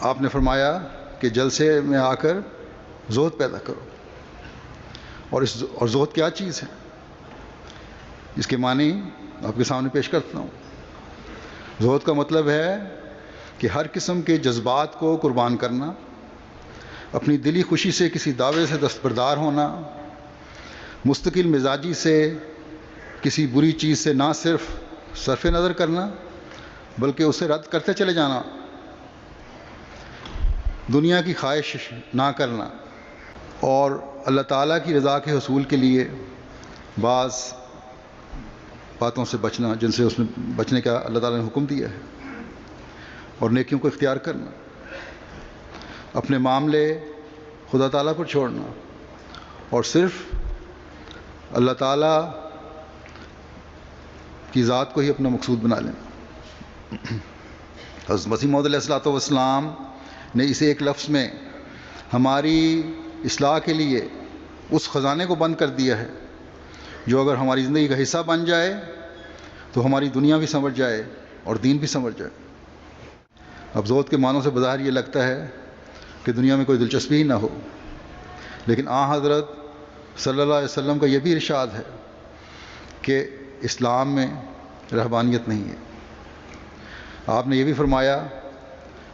آپ نے فرمایا کہ جلسے میں آ کر زہد پیدا کرو. اور زہد کیا چیز ہے؟ اس کے معنی آپ کے سامنے پیش کرتا ہوں. زہد کا مطلب ہے کہ ہر قسم کے جذبات کو قربان کرنا، اپنی دلی خوشی سے کسی دعوے سے دستبردار ہونا، مستقل مزاجی سے کسی بری چیز سے نہ صرف صرف نظر کرنا بلکہ اسے رد کرتے چلے جانا، دنیا کی خواہش نہ کرنا، اور اللہ تعالیٰ کی رضا کے حصول کے لیے بعض باتوں سے بچنا جن سے اس نے بچنے کا اللہ تعالیٰ نے حکم دیا ہے، اور نیکیوں کو اختیار کرنا، اپنے معاملے خدا تعالیٰ پر چھوڑنا اور صرف اللہ تعالیٰ کی ذات کو ہی اپنا مقصود بنا لینا. حضرت مسیح موعود علیہ الصلوۃ والسلام نے اسے ایک لفظ میں ہماری اصلاح کے لیے اس خزانے کو بند کر دیا ہے جو اگر ہماری زندگی کا حصہ بن جائے تو ہماری دنیا بھی سنور جائے اور دین بھی سنور جائے. اب زہد کے معنوں سے بظاہر یہ لگتا ہے کہ دنیا میں کوئی دلچسپی ہی نہ ہو، لیکن حضرت صلی اللہ علیہ وسلم کا یہ بھی ارشاد ہے کہ اسلام میں رہبانیت نہیں ہے. آپ نے یہ بھی فرمایا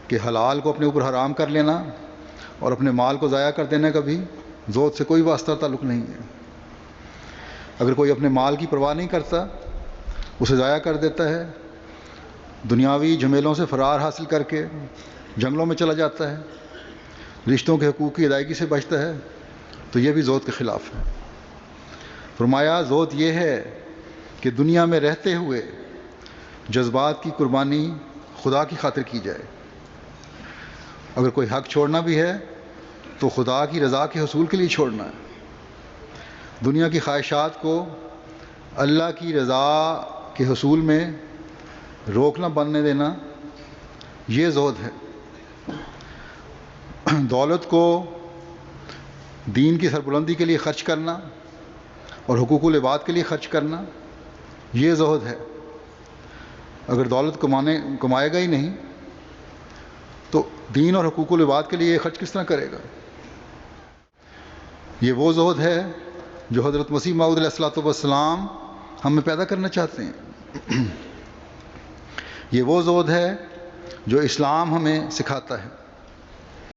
کہ حلال کو اپنے اوپر حرام کر لینا اور اپنے مال کو ضائع کر دینے کا بھی زہد سے کوئی واسطہ تعلق نہیں ہے. اگر کوئی اپنے مال کی پرواہ نہیں کرتا، اسے ضائع کر دیتا ہے، دنیاوی جھمیلوں سے فرار حاصل کر کے جنگلوں میں چلا جاتا ہے، رشتوں کے حقوق کی ادائیگی سے بچتا ہے، تو یہ بھی زہد کے خلاف ہے. فرمایا زہد یہ ہے کہ دنیا میں رہتے ہوئے جذبات کی قربانی خدا کی خاطر کی جائے. اگر کوئی حق چھوڑنا بھی ہے تو خدا کی رضا کے حصول کے لیے چھوڑنا ہے. دنیا کی خواہشات کو اللہ کی رضا کے حصول میں روک نہ بننے دینا، یہ زہد ہے. دولت کو دین کی سربلندی کے لیے خرچ کرنا اور حقوق العباد کے لیے خرچ کرنا، یہ زہد ہے. اگر دولت کمائے گا ہی نہیں تو دین اور حقوق العباد کے لیے یہ خرچ کس طرح کرے گا؟ یہ وہ زہد ہے جو حضرت مسیح موعود علیہ الصلوۃ والسلام ہمیں پیدا کرنا چاہتے ہیں. یہ وہ زہد ہے جو اسلام ہمیں سکھاتا ہے.